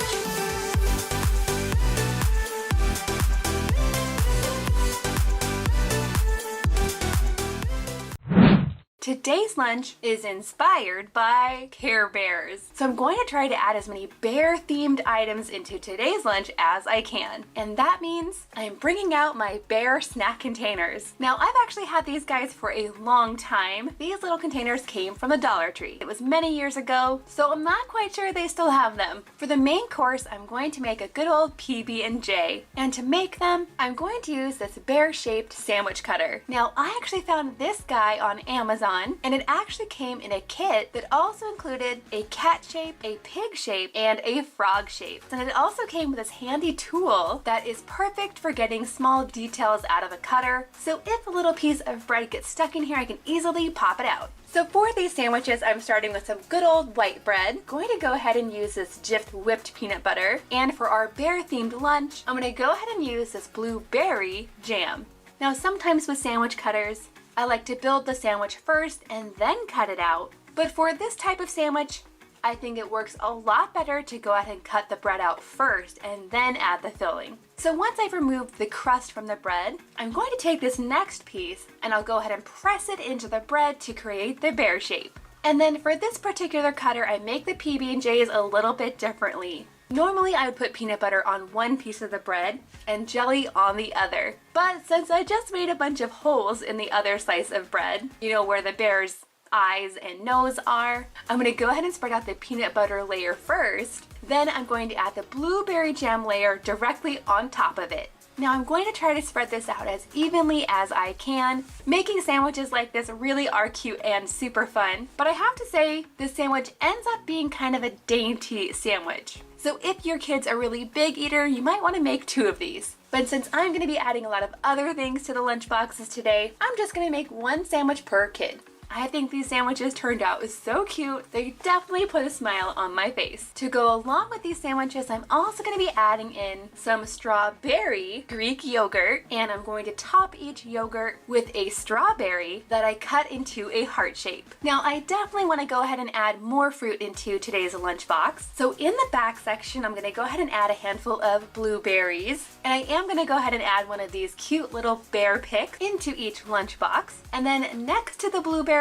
today's lunch is inspired by Care Bears. So I'm going to try to add as many bear-themed items into today's lunch as I can. And that means I'm bringing out my bear snack containers. Now, I've actually had these guys for a long time. These little containers came from the Dollar Tree. It was many years ago, so I'm not quite sure they still have them. For the main course, I'm going to make a good old PB&J. And to make them, I'm going to use this bear-shaped sandwich cutter. Now, I actually found this guy on Amazon, and it actually came in a kit that also included a cat shape, a pig shape, and a frog shape. And it also came with this handy tool that is perfect for getting small details out of a cutter. So if a little piece of bread gets stuck in here, I can easily pop it out. So for these sandwiches, I'm starting with some good old white bread. Going to go ahead and use this Jif whipped peanut butter. And for our bear-themed lunch, I'm going to go ahead and use this blueberry jam. Now, sometimes with sandwich cutters, I like to build the sandwich first and then cut it out. But for this type of sandwich, I think it works a lot better to go ahead and cut the bread out first and then add the filling. So once I've removed the crust from the bread, I'm going to take this next piece and I'll go ahead and press it into the bread to create the bear shape. And then for this particular cutter, I make the PB&Js a little bit differently. Normally I would put peanut butter on one piece of the bread and jelly on the other. But since I just made a bunch of holes in the other slice of bread, you know, where the bear's eyes and nose are, I'm going to go ahead and spread out the peanut butter layer first. Then I'm going to add the blueberry jam layer directly on top of it. Now I'm going to try to spread this out as evenly as I can. Making sandwiches like this really are cute and super fun, but I have to say this sandwich ends up being kind of a dainty sandwich. So if your kid's a really big eater, you might want to make 2 of these. But since I'm going to be adding a lot of other things to the lunch boxes today, I'm just going to make 1 sandwich per kid. I think these sandwiches turned out so cute. They definitely put a smile on my face. To go along with these sandwiches, I'm also going to be adding in some strawberry Greek yogurt, and I'm going to top each yogurt with a strawberry that I cut into a heart shape. Now, I definitely want to go ahead and add more fruit into today's lunchbox. So in the back section, I'm going to go ahead and add a handful of blueberries, and I am going to go ahead and add one of these cute little bear picks into each lunchbox. And then next to the blueberries,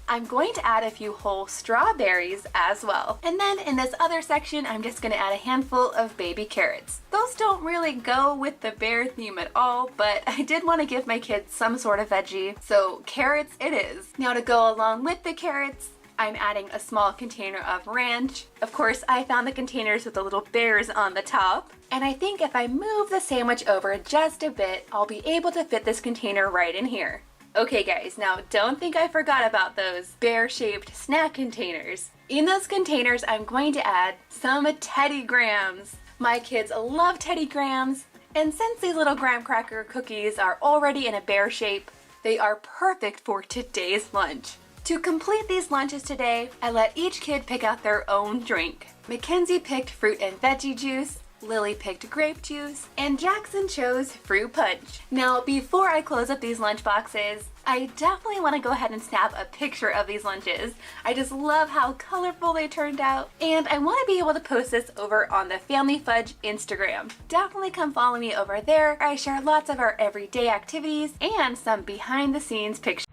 I'm going to add a few whole strawberries as well. And then in this other section, I'm just going to add a handful of baby carrots. Those don't really go with the bear theme at all, but I did want to give my kids some sort of veggie, so carrots it is. Now to go along with the carrots, I'm adding a small container of ranch. Of course, I found the containers with the little bears on the top. And I think if I move the sandwich over just a bit, I'll be able to fit this container right in here. Okay guys, now don't think I forgot about those bear-shaped snack containers. In those containers, I'm going to add some Teddy Grahams. My kids love Teddy Grahams, and since these little graham cracker cookies are already in a bear shape, they are perfect for today's lunch. To complete these lunches today, I let each kid pick out their own drink. Mackenzie picked fruit and veggie juice, Lily picked grape juice, and Jackson chose fruit punch. Now, before I close up these lunch boxes, I definitely want to go ahead and snap a picture of these lunches. I just love how colorful they turned out, and I want to be able to post this over on the Family Fudge Instagram. Definitely come follow me over there. I share lots of our everyday activities and some behind the scenes pictures.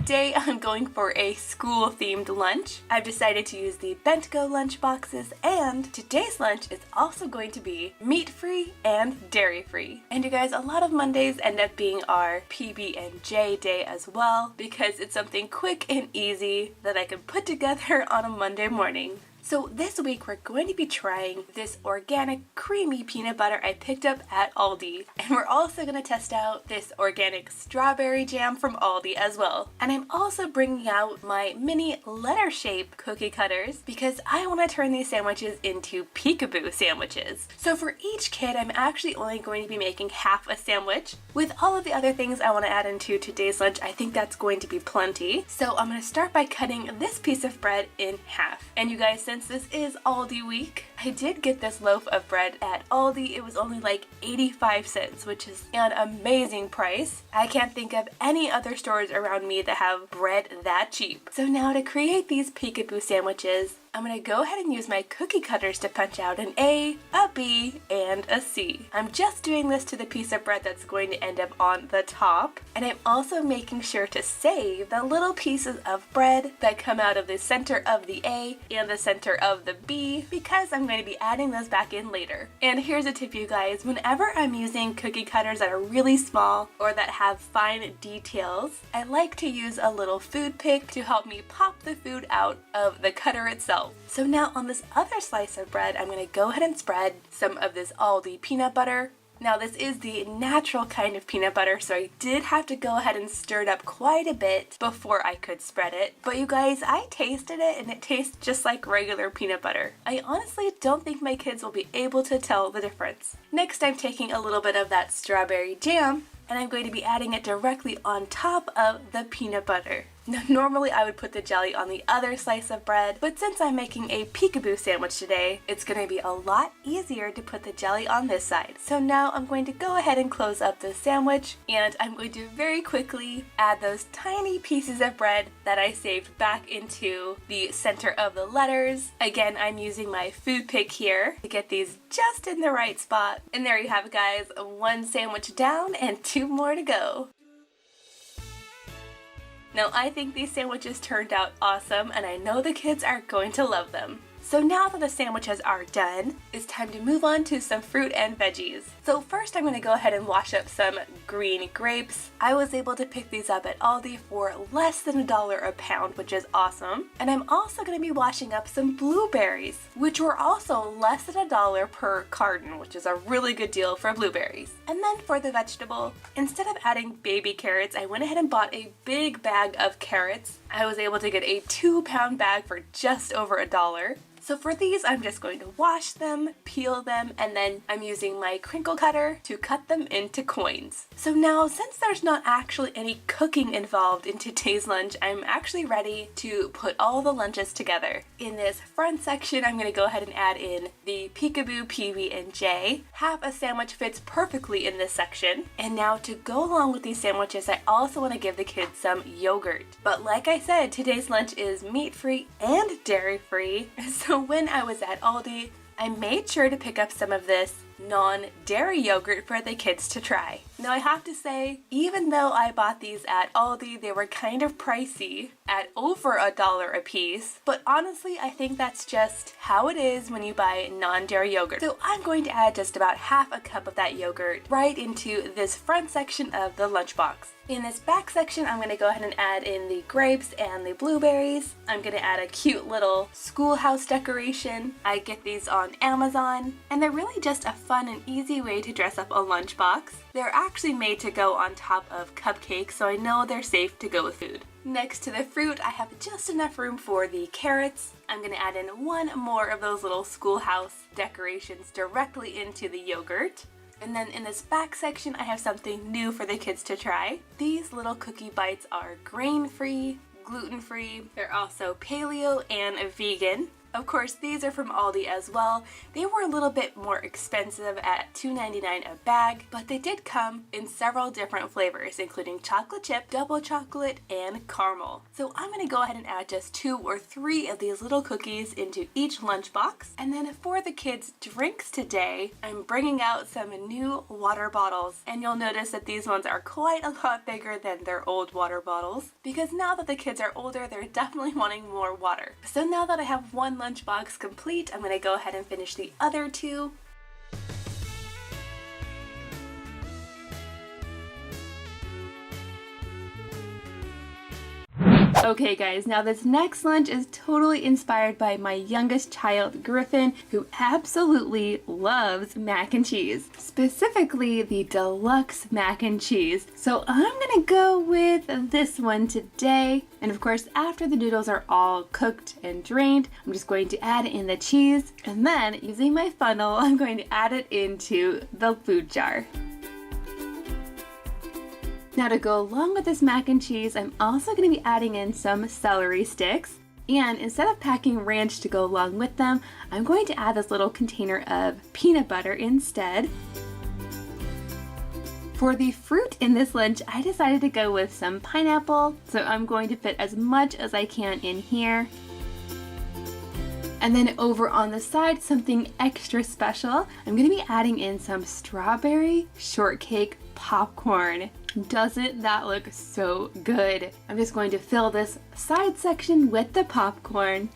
Today I'm going for a school-themed lunch. I've decided to use the Bent-Go lunch boxes, and today's lunch is also going to be meat-free and dairy-free. And you guys, a lot of Mondays end up being our PB&J day as well, because it's something quick and easy that I can put together on a Monday morning. So this week we're going to be trying this organic creamy peanut butter I picked up at Aldi. And we're also going to test out this organic strawberry jam from Aldi as well. And I'm also bringing out my mini letter shape cookie cutters because I want to turn these sandwiches into Peekaboo sandwiches. So for each kid, I'm actually only going to be making half a sandwich. With all of the other things I want to add into today's lunch, I think that's going to be plenty. So I'm going to start by cutting this piece of bread in half. And you guys, since this is Aldi week, I did get this loaf of bread at Aldi. It was only like 85 cents, which is an amazing price. I can't think of any other stores around me that have bread that cheap. So now to create these Peekaboo sandwiches, I'm going to go ahead and use my cookie cutters to punch out an A, a B, and a C. I'm just doing this to the piece of bread that's going to end up on the top, and I'm also making sure to save the little pieces of bread that come out of the center of the A and the center of the B because I'm going to be adding those back in later. And here's a tip, you guys. Whenever I'm using cookie cutters that are really small or that have fine details, I like to use a little food pick to help me pop the food out of the cutter itself. So now on this other slice of bread, I'm going to go ahead and spread some of this Aldi peanut butter. Now this is the natural kind of peanut butter, so I did have to go ahead and stir it up quite a bit before I could spread it. But you guys, I tasted it and it tastes just like regular peanut butter. I honestly don't think my kids will be able to tell the difference. Next, I'm taking a little bit of that strawberry jam and I'm going to be adding it directly on top of the peanut butter. Now, normally I would put the jelly on the other slice of bread, but since I'm making a Peekaboo sandwich today, it's going to be a lot easier to put the jelly on this side. So now I'm going to go ahead and close up the sandwich, and I'm going to very quickly add those tiny pieces of bread that I saved back into the center of the letters. Again, I'm using my food pick here to get these just in the right spot. And there you have it, guys. One sandwich down and two more to go. Now, I think these sandwiches turned out awesome, and I know the kids are going to love them. So now that the sandwiches are done, it's time to move on to some fruit and veggies. So first I'm going to go ahead and wash up some green grapes. I was able to pick these up at Aldi for less than $1 a pound, which is awesome. And I'm also going to be washing up some blueberries, which were also less than $1 per carton, which is a really good deal for blueberries. And then for the vegetable, instead of adding baby carrots, I went ahead and bought a big bag of carrots. I was able to get a 2-pound bag for just over $1. So for these, I'm just going to wash them, peel them, and then I'm using my crinkle cutter to cut them into coins. So now, since there's not actually any cooking involved in today's lunch, I'm actually ready to put all the lunches together. In this front section, I'm going to go ahead and add in the Peekaboo PB&J. Half a sandwich fits perfectly in this section. And now to go along with these sandwiches, I also want to give the kids some yogurt. But like I said, today's lunch is meat-free and dairy-free. So when I was at Aldi, I made sure to pick up some of this non-dairy yogurt for the kids to try. Now I have to say, even though I bought these at Aldi, they were kind of pricey at over $1 a piece, but honestly I think that's just how it is when you buy non-dairy yogurt. So I'm going to add just about half a cup of that yogurt right into this front section of the lunchbox. In this back section, I'm going to go ahead and add in the grapes and the blueberries. I'm going to add a cute little schoolhouse decoration. I get these on Amazon, and they're really just a fun and easy way to dress up a lunchbox. They're actually made to go on top of cupcakes, so I know they're safe to go with food. Next to the fruit, I have just enough room for the carrots. I'm going to add in one more of those little schoolhouse decorations directly into the yogurt. And then in this back section, I have something new for the kids to try. These little cookie bites are grain-free, gluten-free. They're also paleo and vegan. Of course, these are from Aldi as well. They were a little bit more expensive at $2.99 a bag, but they did come in several different flavors, including chocolate chip, double chocolate, and caramel. So I'm going to go ahead and add just 2 or 3 of these little cookies into each lunchbox. And then for the kids' drinks today, I'm bringing out some new water bottles. And you'll notice that these ones are quite a lot bigger than their old water bottles, because now that the kids are older, they're definitely wanting more water. So now that I have one lunchbox complete, I'm going to go ahead and finish the other 2. Okay guys, now this next lunch is totally inspired by my youngest child, Griffin, who absolutely loves mac and cheese. Specifically, the deluxe mac and cheese. So I'm gonna go with this one today. And of course, after the noodles are all cooked and drained, I'm just going to add in the cheese. And then, using my funnel, I'm going to add it into the food jar. Now to go along with this mac and cheese, I'm also going to be adding in some celery sticks. And instead of packing ranch to go along with them, I'm going to add this little container of peanut butter instead. For the fruit in this lunch, I decided to go with some pineapple, so I'm going to fit as much as I can in here. And then over on the side, something extra special, I'm gonna be adding in some strawberry shortcake popcorn. Doesn't that look so good? I'm just going to fill this side section with the popcorn.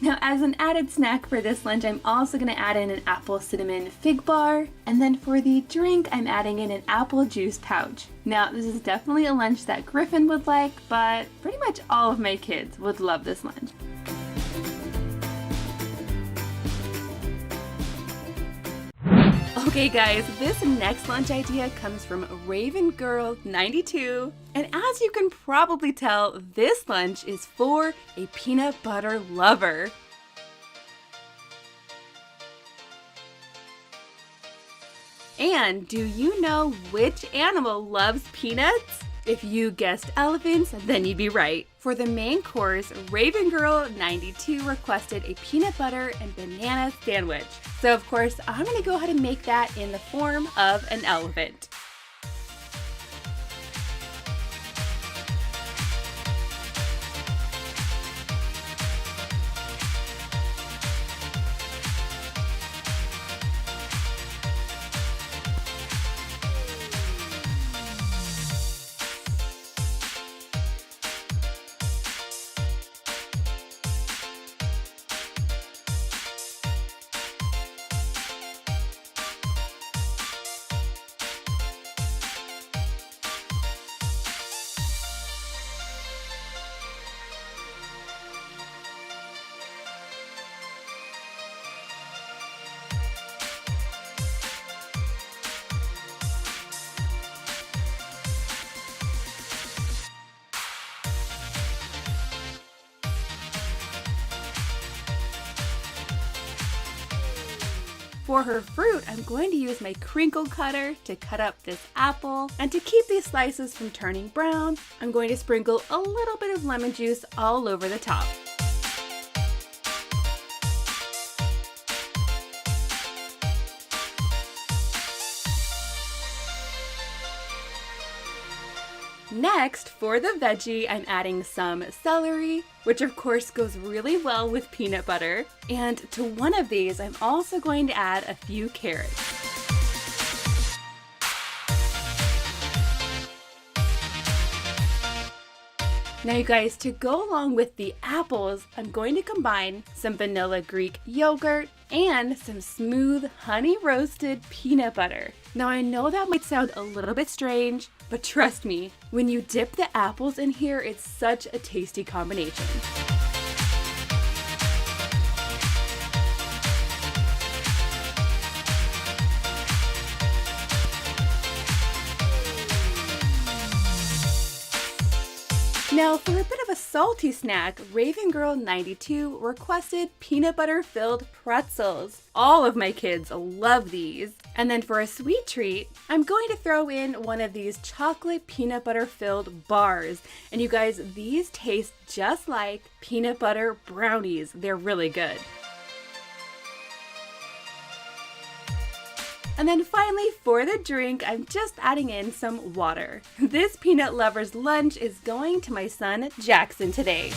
Now, as an added snack for this lunch, I'm also going to add in an apple cinnamon fig bar. And then for the drink, I'm adding in an apple juice pouch. Now, this is definitely a lunch that Griffin would like, but pretty much all of my kids would love this lunch. Okay guys, this next lunch idea comes from Raven Girl 92, and as you can probably tell, this lunch is for a peanut butter lover. And do you know which animal loves peanuts? If you guessed elephants, then you'd be right. For the main course, Raven Girl 92 requested a peanut butter and banana sandwich. So of course, I'm gonna go ahead and make that in the form of an elephant. For her fruit, I'm going to use my crinkle cutter to cut up this apple. And to keep these slices from turning brown, I'm going to sprinkle a little bit of lemon juice all over the top. Next, for the veggie, I'm adding some celery, which of course goes really well with peanut butter. And to one of these, I'm also going to add a few carrots. Now you guys, to go along with the apples, I'm going to combine some vanilla Greek yogurt and some smooth honey roasted peanut butter. Now I know that might sound a little bit strange, but trust me, when you dip the apples in here, it's such a tasty combination. Now for a bit of a salty snack, Raven Girl 92 requested peanut butter filled pretzels. All of my kids love these. And then for a sweet treat, I'm going to throw in one of these chocolate peanut butter filled bars. And you guys, these taste just like peanut butter brownies. They're really good. And then finally, for the drink, I'm just adding in some water. This peanut lover's lunch is going to my son, Jackson, today.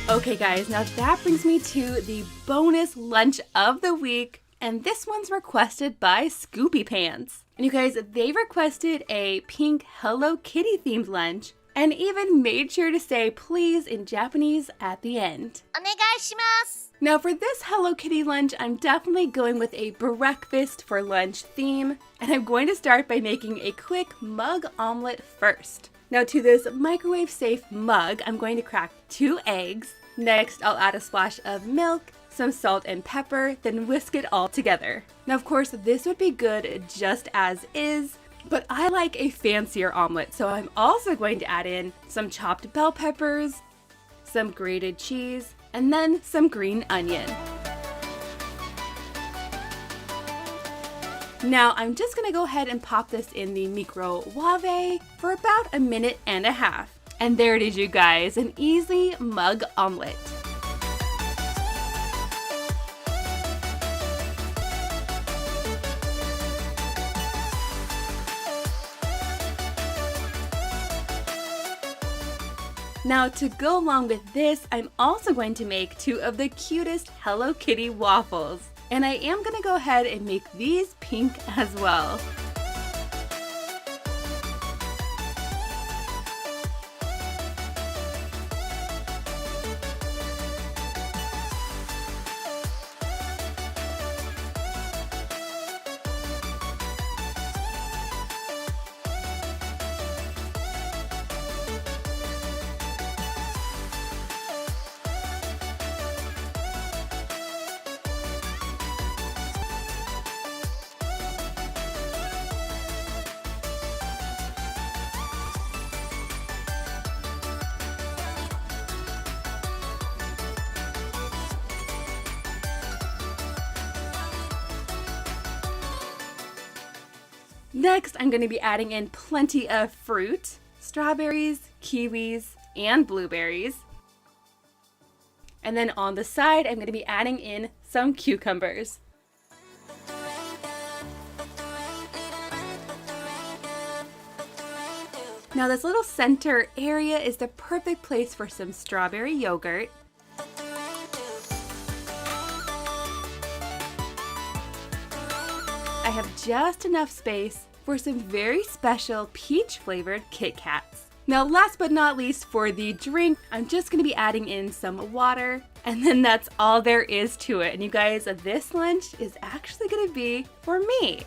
Okay guys, now that brings me to the bonus lunch of the week, and this one's requested by Scoopy Pants. And you guys, they requested a pink Hello Kitty themed lunch and even made sure to say please in Japanese at the end. Onegaishimasu. Now for this Hello Kitty lunch, I'm definitely going with a breakfast for lunch theme, and I'm going to start by making a quick mug omelet first. Now to this microwave safe mug, I'm going to crack 2 eggs. Next, I'll add a splash of milk, some salt and pepper, then whisk it all together. Now of course, this would be good just as is, but I like a fancier omelet, so I'm also going to add in some chopped bell peppers, some grated cheese, and then some green onion. Now I'm just gonna go ahead and pop this in the microwave for about 1.5 minutes. And there it is, you guys, an easy mug omelet. Now to go along with this, I'm also going to make 2 of the cutest Hello Kitty waffles. And I am gonna go ahead and make these pink as well. Next, I'm going to be adding in plenty of fruit, strawberries, kiwis, and blueberries. And then on the side, I'm going to be adding in some cucumbers. Now this little center area is the perfect place for some strawberry yogurt. I have just enough space for some very special peach flavored Kit Kats. Now last but not least, for the drink, I'm just going to be adding in some water, and then that's all there is to it. And you guys, this lunch is actually going to be for me.